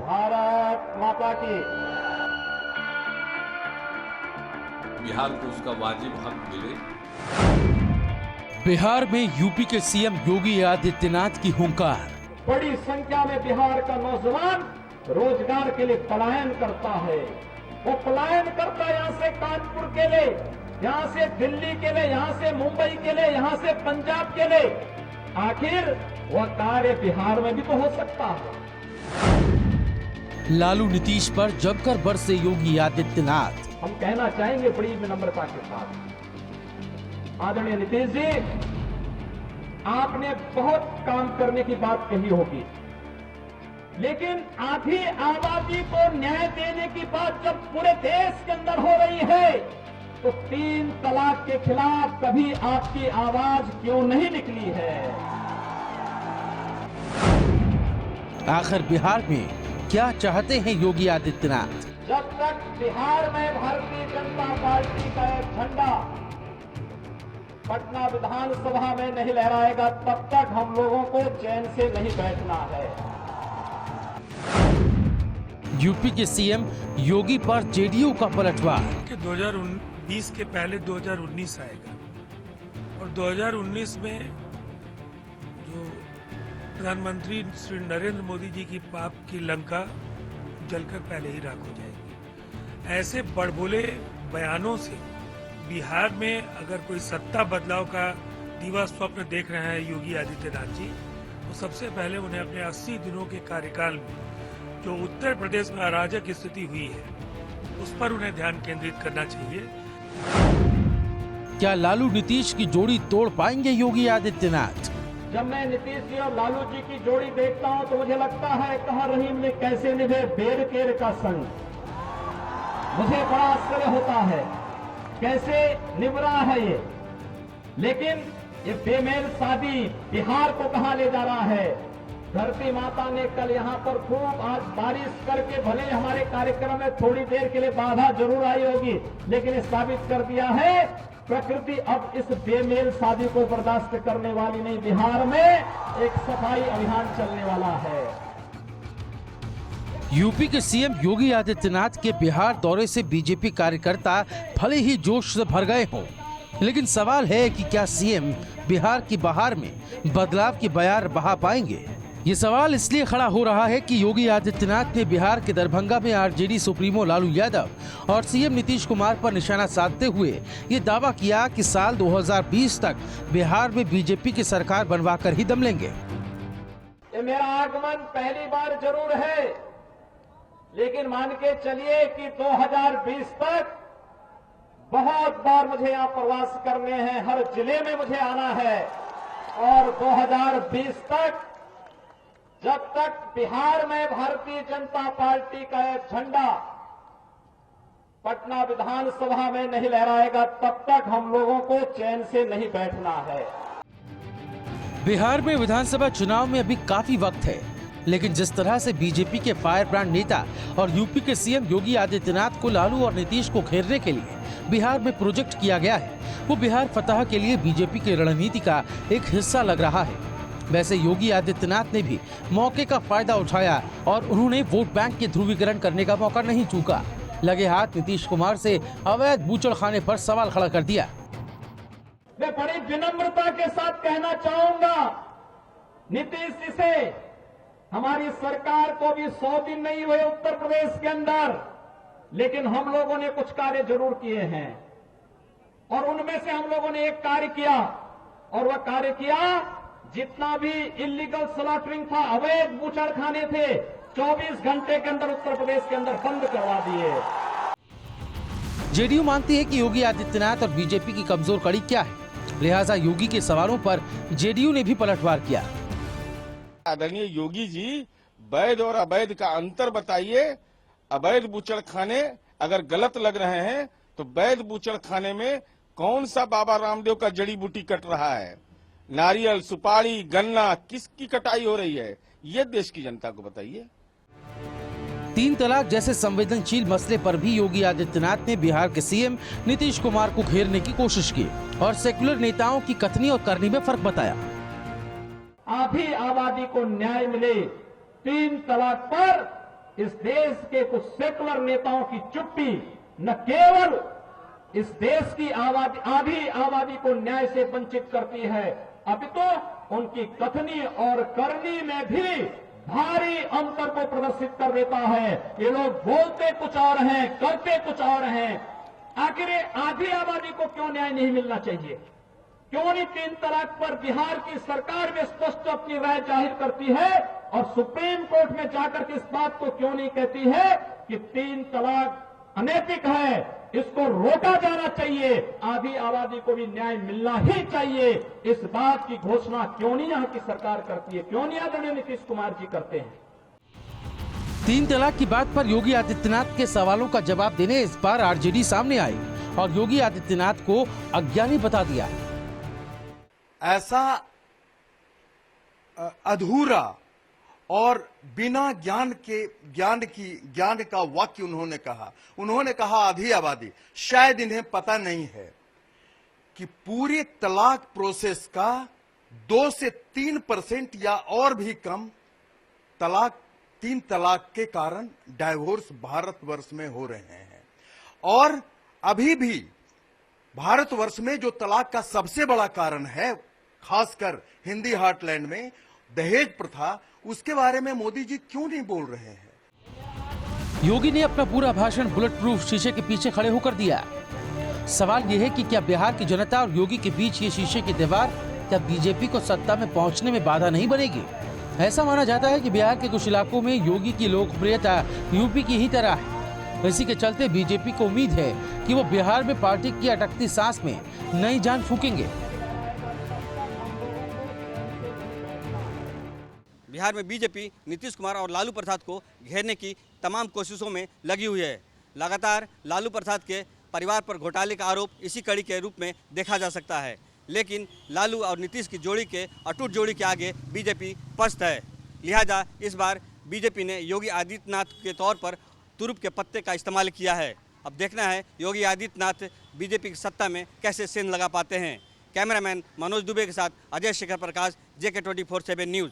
भारत माता की। बिहार को उसका वाजिब हक मिले। बिहार में यूपी के सीएम योगी आदित्यनाथ की हुंकार। बड़ी संख्या में बिहार का नौजवान रोजगार के लिए पलायन करता है। वो पलायन करता है यहाँ से कानपुर के लिए, यहाँ से दिल्ली के लिए, यहाँ से मुंबई के लिए, यहाँ से पंजाब के लिए। आखिर वह कार्य बिहार में भी तो हो सकता है। लालू नीतीश पर जमकर बरसे योगी आदित्यनाथ। हम कहना चाहेंगे बड़ी विनम्रता के साथ, आदरणीय नीतीश जी, आपने बहुत काम करने की बात कही होगी, लेकिन आधी आबादी को न्याय देने की बात जब पूरे देश के अंदर हो रही है, तो 3 तलाक के खिलाफ कभी आपकी आवाज क्यों नहीं निकली है? आखिर बिहार में क्या चाहते हैं योगी आदित्यनाथ? जब तक बिहार में भारतीय जनता पार्टी का एक झंडा पटना विधानसभा में नहीं लहराएगा, तब तक हम लोगों को चैन से नहीं बैठना है। यूपी के सीएम योगी पर जेडीयू का पलटवार। 2020 के पहले 2019 आएगा और 2019 में जो प्रधानमंत्री श्री नरेंद्र मोदी जी की पाप की लंका जलकर पहले ही राख हो जाएगी। ऐसे बड़बोले बयानों से बिहार में अगर कोई सत्ता बदलाव का दिवा स्वप्न देख रहे हैं योगी आदित्यनाथ जी, तो सबसे पहले उन्हें अपने 80 दिनों के कार्यकाल में जो उत्तर प्रदेश में अराजक स्थिति हुई है, उस पर उन्हें ध्यान केंद्रित करना चाहिए। क्या लालू नीतीश की जोड़ी तोड़ पाएंगे योगी आदित्यनाथ? जब मैं नीतीश जी और लालू जी की जोड़ी देखता हूं तो मुझे लगता है कहा रहीम ने कैसे निभे बेर केर का संग। मुझे बड़ा आश्चर्य होता है कैसे निभ रहा है ये, लेकिन ये बेमेल शादी बिहार को कहां ले जा रहा है? धरती माता ने कल यहाँ पर खूब आज बारिश करके भले हमारे कार्यक्रम में थोड़ी देर के लिए बाधा जरूर आई होगी, लेकिन ये साबित कर दिया है प्रकृति अब इस बेमेल शादी को बर्दाश्त करने वाली नहीं। बिहार में एक सफाई अभियान चलने वाला है। यूपी के सीएम योगी आदित्यनाथ के बिहार दौरे से बीजेपी कार्यकर्ता भले ही जोश से भर गए हों, लेकिन सवाल है कि क्या सीएम बिहार की बहार में बदलाव की बयार बहा पाएंगे? ये सवाल इसलिए खड़ा हो रहा है कि योगी आदित्यनाथ ने बिहार के दरभंगा में आरजेडी सुप्रीमो लालू यादव और सीएम नीतीश कुमार पर निशाना साधते हुए ये दावा किया कि साल 2020 तक बिहार में बीजेपी की सरकार बनवाकर ही दम लेंगे। ये मेरा आगमन पहली बार जरूर है, लेकिन मान के चलिए कि 2020 तक बहुत बार मुझे यहाँ प्रवास करने हैं, हर जिले में मुझे आना है। और 2020 तक जब तक बिहार में भारतीय जनता पार्टी का एक झंडा पटना विधानसभा में नहीं लहराएगा, तब तक हम लोगों को चैन से नहीं बैठना है। बिहार में विधानसभा चुनाव में अभी काफी वक्त है, लेकिन जिस तरह से बीजेपी के फायर ब्रांड नेता और यूपी के सीएम योगी आदित्यनाथ को लालू और नीतीश को घेरने के लिए बिहार में प्रोजेक्ट किया गया है, वो बिहार फतह के लिए बीजेपी की रणनीति का एक हिस्सा लग रहा है। वैसे योगी आदित्यनाथ ने भी मौके का फायदा उठाया और उन्होंने वोट बैंक के ध्रुवीकरण करने का मौका नहीं चूका। लगे हाथ नीतीश कुमार से अवैध बूचड़खाने पर सवाल खड़ा कर दिया। मैं बड़ी विनम्रता के साथ कहना चाहूंगा नीतीश जी से, हमारी सरकार को भी 100 दिन नहीं हुए उत्तर प्रदेश के अंदर, लेकिन हम लोगों ने कुछ कार्य जरूर किए हैं और उनमें से हम लोगों ने एक कार्य किया, और वह कार्य किया जितना भी इलीगल स्लॉटरिंग था, अवैध बूचड़खाने थे, 24 घंटे के अंदर उत्तर प्रदेश के अंदर बंद करवा दिए। जेडीयू मानती है कि योगी आदित्यनाथ और बीजेपी की कमजोर कड़ी क्या है, लिहाजा योगी के सवालों पर जेडीयू ने भी पलटवार किया। आदरणीय योगी जी, वैध और अवैध का अंतर बताइए। अवैध बूचड़खाने अगर गलत लग रहे हैं तो वैध बूचड़खाने में कौन सा बाबा रामदेव का जड़ी बूटी कट रहा है? नारियल, सुपारी, गन्ना, किसकी कटाई हो रही है? ये देश की जनता को बताइए। 3 तलाक जैसे संवेदनशील मसले पर भी योगी आदित्यनाथ ने बिहार के सीएम नीतीश कुमार को घेरने की कोशिश की और सेकुलर नेताओं की कथनी और करनी में फर्क बताया। आधी आबादी को न्याय मिले, 3 तलाक पर इस देश के कुछ सेकुलर नेताओं की चुप्पी न केवल इस देश की आधी आबादी को न्याय से वंचित करती है, अभी तो उनकी कथनी और करनी में भी भारी अंतर को प्रदर्शित कर देता है। ये लोग बोलते कुछ और हैं, करते कुछ और हैं। आखिर आधी आबादी को क्यों न्याय नहीं मिलना चाहिए? क्यों नहीं 3 तलाक पर बिहार की सरकार में स्पष्ट अपनी राय जाहिर करती है और सुप्रीम कोर्ट में जाकर के इस बात को क्यों नहीं कहती है कि 3 तलाक अनैतिक है, इसको रोका जाना चाहिए, आधी आबादी को भी न्याय मिलना ही चाहिए। इस बात की घोषणा क्यों नहीं यहां की सरकार करती है, क्यों नहीं आदरणीय नीतीश कुमार जी करते हैं? 3 तलाक की बात पर योगी आदित्यनाथ के सवालों का जवाब देने इस बार आरजेडी सामने आई और योगी आदित्यनाथ को अज्ञानी बता दिया। ऐसा अधूरा और बिना ज्ञान का वाक्य उन्होंने कहा आधी आबादी। शायद इन्हें पता नहीं है कि पूरे तलाक प्रोसेस का 2 से 3% या और भी कम 3 तलाक के कारण डाइवोर्स भारतवर्ष में हो रहे हैं। और अभी भी भारतवर्ष में जो तलाक का सबसे बड़ा कारण है, खासकर हिंदी हार्टलैंड में दहेज प्रथा, उसके बारे में मोदी जी क्यों नहीं बोल रहे हैं? योगी ने अपना पूरा भाषण बुलेट प्रूफ शीशे के पीछे खड़े होकर दिया। सवाल यह है कि क्या बिहार की जनता और योगी के बीच ये शीशे की दीवार क्या बीजेपी को सत्ता में पहुंचने में बाधा नहीं बनेगी? ऐसा माना जाता है कि बिहार के कुछ इलाकों में योगी की लोकप्रियता यूपी की ही तरह है। इसी के चलते बीजेपी को उम्मीद है कि वो बिहार में पार्टी की अटकती सांस में नई जान फूकेंगे। बिहार में बीजेपी नीतीश कुमार और लालू प्रसाद को घेरने की तमाम कोशिशों में लगी हुई है। लगातार लालू प्रसाद के परिवार पर घोटाले का आरोप इसी कड़ी के रूप में देखा जा सकता है, लेकिन लालू और नीतीश की जोड़ी के अटूट जोड़ी के आगे बीजेपी पस्त है। लिहाजा इस बार बीजेपी ने योगी आदित्यनाथ के तौर पर तुरुप के पत्ते का इस्तेमाल किया है। अब देखना है योगी आदित्यनाथ बीजेपी की सत्ता में कैसे सेंध लगा पाते हैं। कैमरामैन मनोज दुबे के साथ अजय शेखर प्रकाश, JK24/7 न्यूज़।